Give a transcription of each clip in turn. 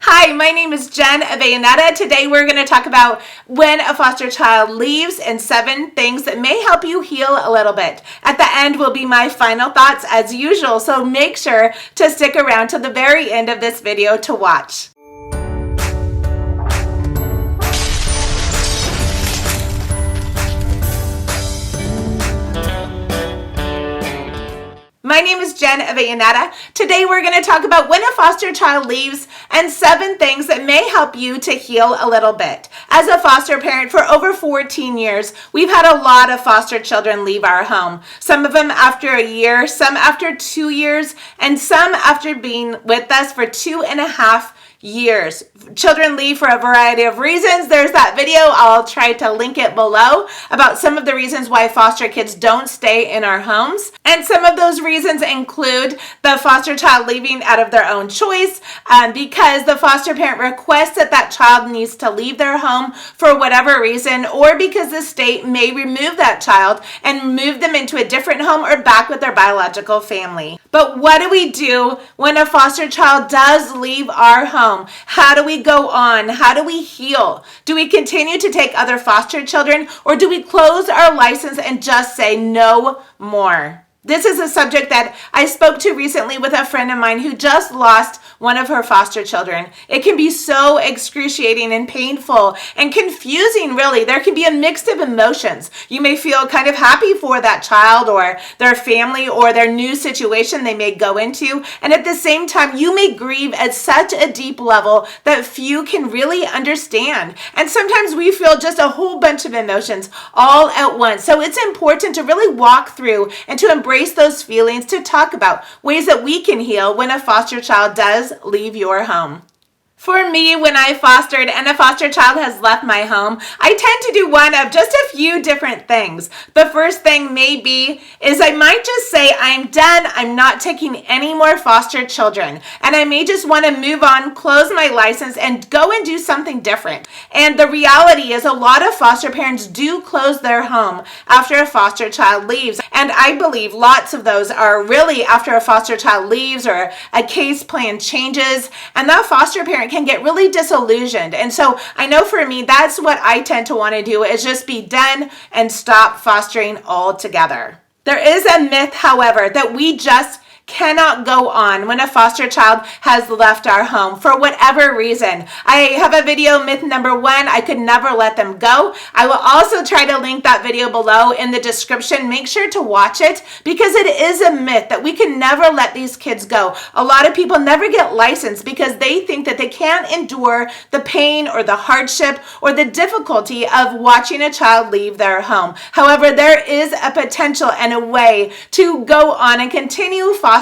Hi, my name is Jen Avellaneda. Today we're going to talk about when a foster child leaves and 7 things that may help you heal a little bit. At the end will be my final thoughts as usual, so make sure to stick around to the very end of this video to watch. My name is Jen Avellaneda. Today we're going to talk about when a foster child leaves and 7 things that may help you to heal a little bit. As a foster parent for over 14 years, we've had a lot of foster children leave our home. Some of them after a year, some after 2 years, and some after being with us for 2.5 years. Children leave for a variety of reasons. There's that video. I'll try to link it below about some of the reasons why foster kids don't stay in our homes. And some of those reasons include the foster child leaving out of their own choice, because the foster parent requests that that child needs to leave their home for whatever reason, or because the state may remove that child and move them into a different home or back with their biological family. But what do we do when a foster child does leave our home? How do we go on? How do we heal? Do we continue to take other foster children, or do we close our license and just say no more? This is a subject that I spoke to recently with a friend of mine who just lost one of her foster children. It can be so excruciating and painful and confusing, really. There can be a mix of emotions. You may feel kind of happy for that child or their family or their new situation they may go into. And at the same time, you may grieve at such a deep level that few can really understand. And sometimes we feel just a whole bunch of emotions all at once. So it's important to really walk through and to embrace those feelings, to talk about ways that we can heal when a foster child does leave your home. For me, when I fostered and a foster child has left my home, I tend to do one of just a few different things. The first thing maybe is I might just say, I'm done. I'm not taking any more foster children. And I may just want to move on, close my license, and go and do something different. And the reality is a lot of foster parents do close their home after a foster child leaves. And I believe lots of those are really after a foster child leaves or a case plan changes, and that foster parent can get really disillusioned. And so I know for me, that's what I tend to want to do, is just be done and stop fostering altogether. There is a myth, however, that we just cannot go on when a foster child has left our home for whatever reason. I have a video, myth number 1, I could never let them go. I will also try to link that video below in the description. Make sure to watch it, because it is a myth that we can never let these kids go. A lot of people never get licensed because they think that they can't endure the pain or the hardship or the difficulty of watching a child leave their home. However, there is a potential and a way to go on and continue fostering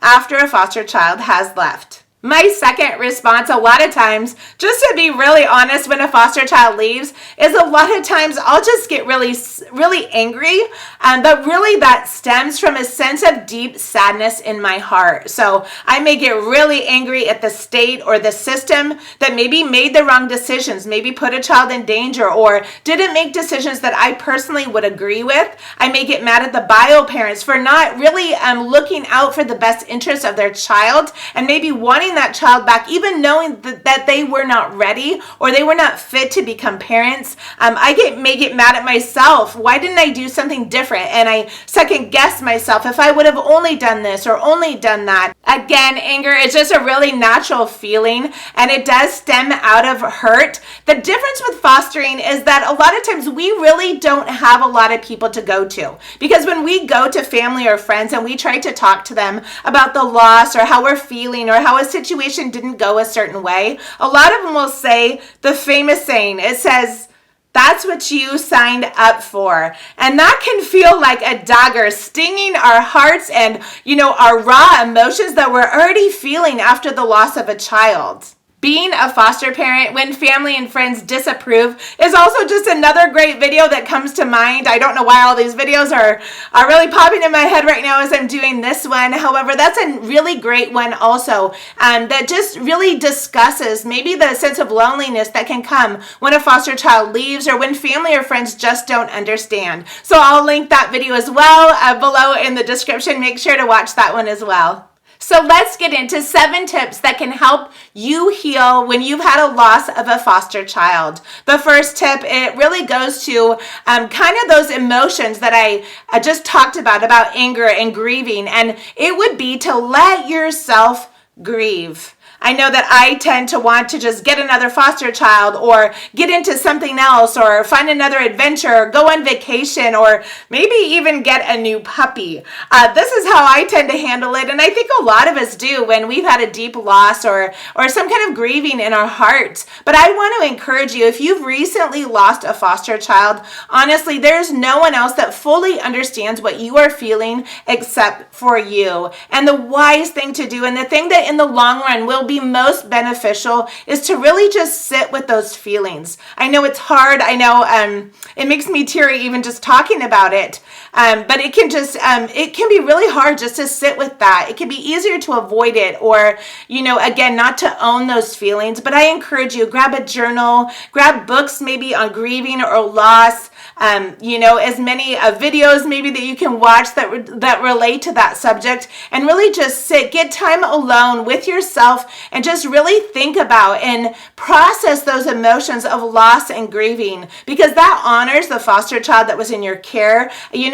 after a foster child has left. My second response, a lot of times, just to be really honest, when a foster child leaves, is a lot of times I'll just get really angry. But really that stems from a sense of deep sadness in my heart. So I may get really angry at the state or the system that maybe made the wrong decisions, maybe put a child in danger, or didn't make decisions that I personally would agree with. I may get mad at the bio parents for not really looking out for the best interest of their child and maybe wanting that child back, even knowing that they were not ready or they were not fit to become parents. I may get mad at myself. Why didn't I do something different? And I second guess myself if I would have only done this or only done that. Again, anger is just a really natural feeling, and it does stem out of hurt. The difference with fostering is that a lot of times we really don't have a lot of people to go to, because when we go to family or friends and we try to talk to them about the loss or how we're feeling or how a situation didn't go a certain way, a lot of them will say the famous saying. It says, "That's what you signed up for." And that can feel like a dagger stinging our hearts and, our raw emotions that we're already feeling after the loss of a child. Being a foster parent when family and friends disapprove is also just another great video that comes to mind. I don't know why all these videos are really popping in my head right now as I'm doing this one. However, that's a really great one also, that just really discusses maybe the sense of loneliness that can come when a foster child leaves or when family or friends just don't understand. So I'll link that video as well below in the description. Make sure to watch that one as well. So let's get into 7 tips that can help you heal when you've had a loss of a foster child. The first tip, it really goes to kind of those emotions that I just talked about anger and grieving. And it would be to let yourself grieve. I know that I tend to want to just get another foster child or get into something else or find another adventure or go on vacation or maybe even get a new puppy. This is how I tend to handle it, and I think a lot of us do when we've had a deep loss or some kind of grieving in our hearts. But I want to encourage you, if you've recently lost a foster child, honestly, there's no one else that fully understands what you are feeling except for you. And the wise thing to do, and the thing that in the long run will be most beneficial, is to really just sit with those feelings. I know it's hard. I know it makes me teary even just talking about it. But it can be really hard just to sit with that. It can be easier to avoid it or, again, not to own those feelings. But I encourage you, grab a journal, grab books maybe on grieving or loss, as many videos maybe that you can watch that relate to that subject, and really just sit, get time alone with yourself and just really think about and process those emotions of loss and grieving, because that honors the foster child that was in your care.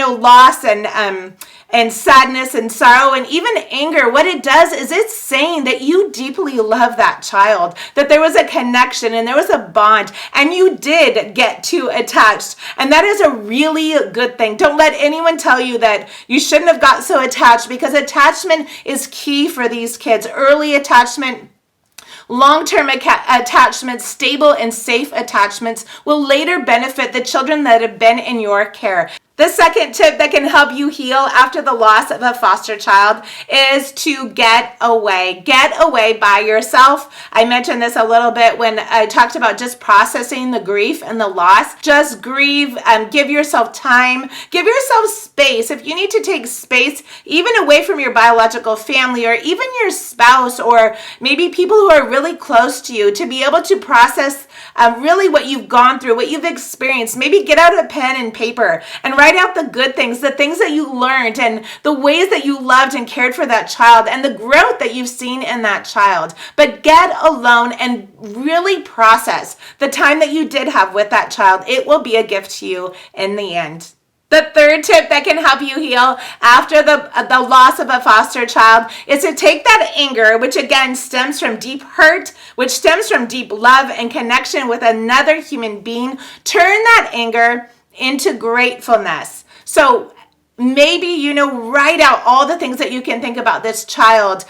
Loss and sadness and sorrow and even anger, what it does is it's saying that you deeply love that child, that there was a connection and there was a bond and you did get too attached. And that is a really good thing. Don't let anyone tell you that you shouldn't have got so attached, because attachment is key for these kids. Early attachment, long-term attachments, stable and safe attachments will later benefit the children that have been in your care. The second tip that can help you heal after the loss of a foster child is to get away. Get away by yourself. I mentioned this a little bit when I talked about just processing the grief and the loss. Just grieve, give yourself time, give yourself space. If you need to take space, even away from your biological family or even your spouse or maybe people who are really close to you, to be able to process really what you've gone through, what you've experienced. Maybe get out a pen and paper and write out the good things, the things that you learned and the ways that you loved and cared for that child and the growth that you've seen in that child. But get alone and really process the time that you did have with that child. It will be a gift to you in the end. The third tip that can help you heal after the loss of a foster child is to take that anger, which again stems from deep hurt, which stems from deep love and connection with another human being, turn that anger into gratefulness. So maybe, write out all the things that you can think about this child.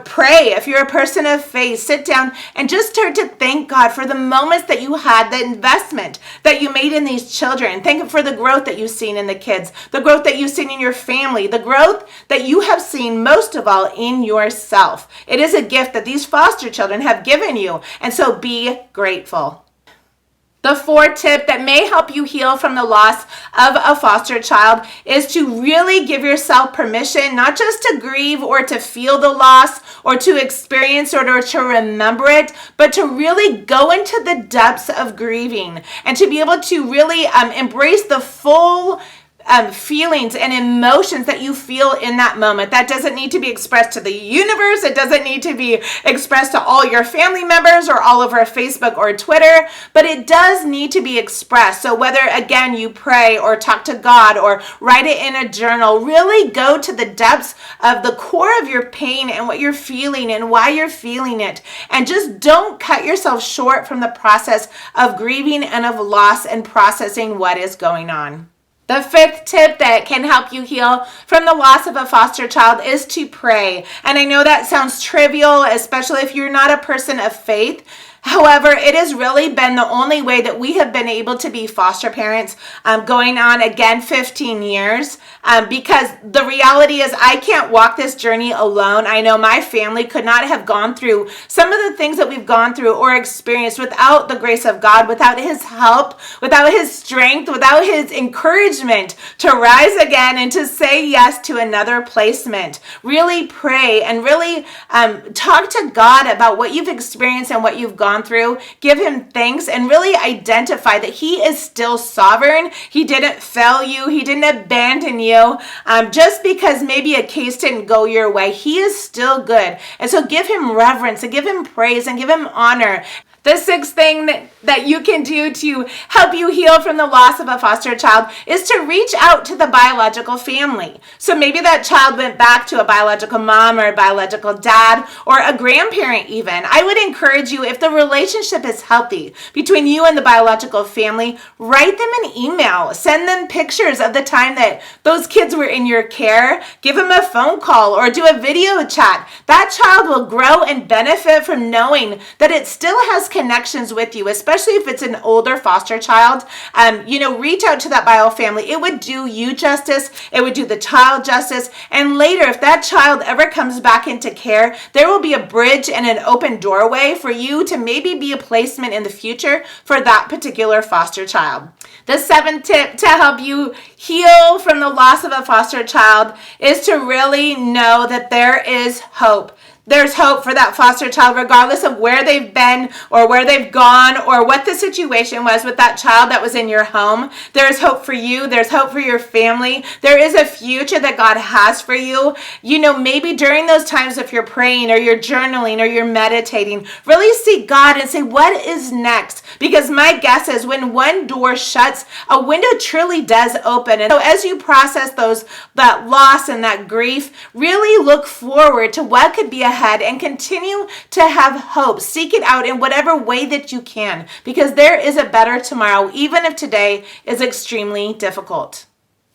Pray. If you're a person of faith, sit down and just start to thank God for the moments that you had, the investment that you made in these children. Thank for the growth that you've seen in the kids, the growth that you've seen in your family, the growth that you have seen most of all in yourself. It is a gift that these foster children have given you, and so be grateful. The fourth tip that may help you heal from the loss of a foster child is to really give yourself permission, not just to grieve or to feel the loss or to experience or to remember it, but to really go into the depths of grieving and to be able to really embrace the full feelings and emotions that you feel in that moment. That doesn't need to be expressed to the universe. It doesn't need to be expressed to all your family members or all over Facebook or Twitter, but it does need to be expressed. So whether, again, you pray or talk to God or write it in a journal, really go to the depths of the core of your pain and what you're feeling and why you're feeling it. And just don't cut yourself short from the process of grieving and of loss and processing what is going on. The fifth tip that can help you heal from the loss of a foster child is to pray. And I know that sounds trivial, especially if you're not a person of faith. However, it has really been the only way that we have been able to be foster parents going on, again, 15 years. Because the reality is I can't walk this journey alone. I know my family could not have gone through some of the things that we've gone through or experienced without the grace of God, without His help, without His strength, without His encouragement to rise again and to say yes to another placement. Really pray and really talk to God about what you've experienced and what you've gone gone through, give him thanks, and really identify that he is still sovereign. He didn't fail you. He didn't abandon you just because maybe a case didn't go your way. He is still good. And so give him reverence and give him praise and give him honor. The sixth thing that you can do to help you heal from the loss of a foster child is to reach out to the biological family. So maybe that child went back to a biological mom or a biological dad or a grandparent even. I would encourage you, if the relationship is healthy between you and the biological family, write them an email. Send them pictures of the time that those kids were in your care. Give them a phone call or do a video chat. That child will grow and benefit from knowing that it still has connections with you, especially if it's an older foster child. Reach out to that bio family. It would do you justice. It would do the child justice. And later, if that child ever comes back into care, there will be a bridge and an open doorway for you to maybe be a placement in the future for that particular foster child. The seventh tip to help you heal from the loss of a foster child is to really know that there is hope. There's hope for that foster child, regardless of where they've been or where they've gone or what the situation was with that child that was in your home. There's hope for you. There's hope for your family. There is a future that God has for you. Maybe during those times, if you're praying or you're journaling or you're meditating, really seek God and say, what is next? Because my guess is when one door shuts, a window truly does open. And so as you process that loss and that grief, really look forward to what could be ahead and continue to have hope. Seek it out in whatever way that you can, because there is a better tomorrow, even if today is extremely difficult.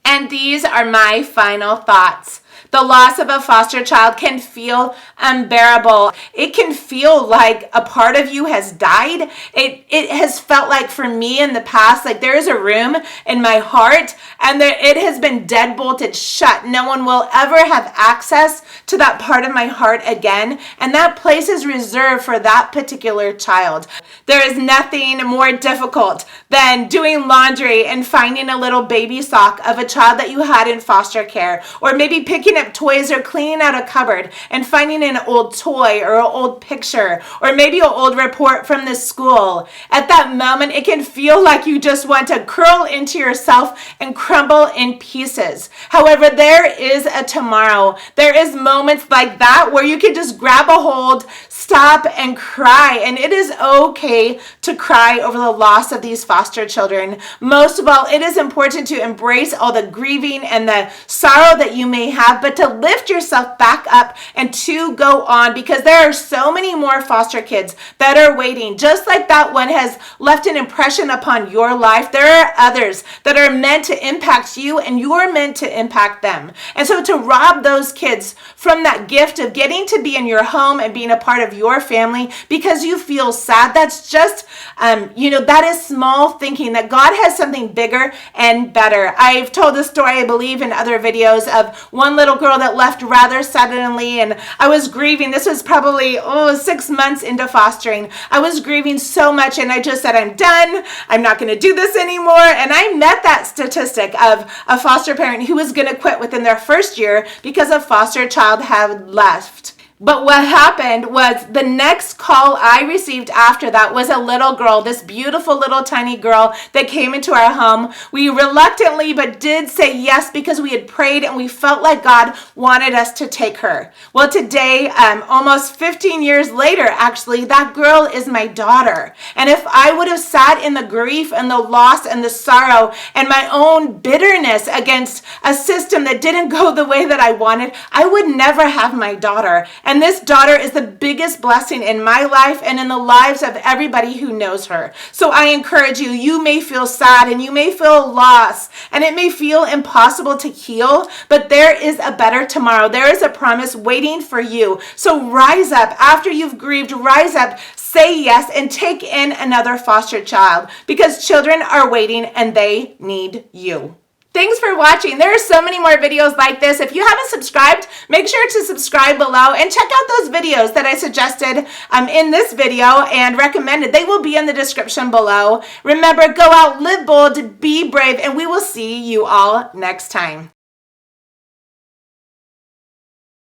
And these are my final thoughts. The loss of a foster child can feel unbearable. It can feel like a part of you has died. It has felt like, for me in the past, like there is a room in my heart and it has been deadbolted shut. No one will ever have access to that part of my heart again. And that place is reserved for that particular child. There is nothing more difficult than doing laundry and finding a little baby sock of a child that you had in foster care, or maybe picking up toys or cleaning out a cupboard and finding an old toy or an old picture or maybe an old report from the school. At that moment, it can feel like you just want to curl into yourself and crumble in pieces. However, there is a tomorrow. There is moments like that where you can just grab a hold, stop, and cry. And it is okay to cry over the loss of these foster children. Most of all, it is important to embrace all the grieving and the sorrow that you may have, but to lift yourself back up and to go on, because there are so many more foster kids that are waiting. Just like that one has left an impression upon your life, there are others that are meant to impact you and you're meant to impact them. And so to rob those kids from that gift of getting to be in your home and being a part of your family because you feel sad, that's just, that is small thinking that God has something bigger and better. I've told the story, I believe, in other videos of one little girl that left rather suddenly, and I was grieving. This was probably 6 months into fostering. I was grieving so much, and I just said, I'm done. I'm not going to do this anymore. And I met that statistic of a foster parent who was going to quit within their first year because a foster child had left. But what happened was the next call I received after that was a little girl, this beautiful little tiny girl that came into our home. We reluctantly but did say yes because we had prayed and we felt like God wanted us to take her. Well, today, almost 15 years later, actually, that girl is my daughter. And if I would have sat in the grief and the loss and the sorrow and my own bitterness against a system that didn't go the way that I wanted, I would never have my daughter. And this daughter is the biggest blessing in my life and in the lives of everybody who knows her. So I encourage you, you may feel sad and you may feel lost and it may feel impossible to heal, but there is a better tomorrow. There is a promise waiting for you. So rise up. After you've grieved, rise up, say yes, and take in another foster child, because children are waiting and they need you. Thanks for watching. There are so many more videos like this. If you haven't subscribed, make sure to subscribe below and check out those videos that I suggested in this video and recommended. They will be in the description below. Remember, go out, live bold, be brave, and we will see you all next time.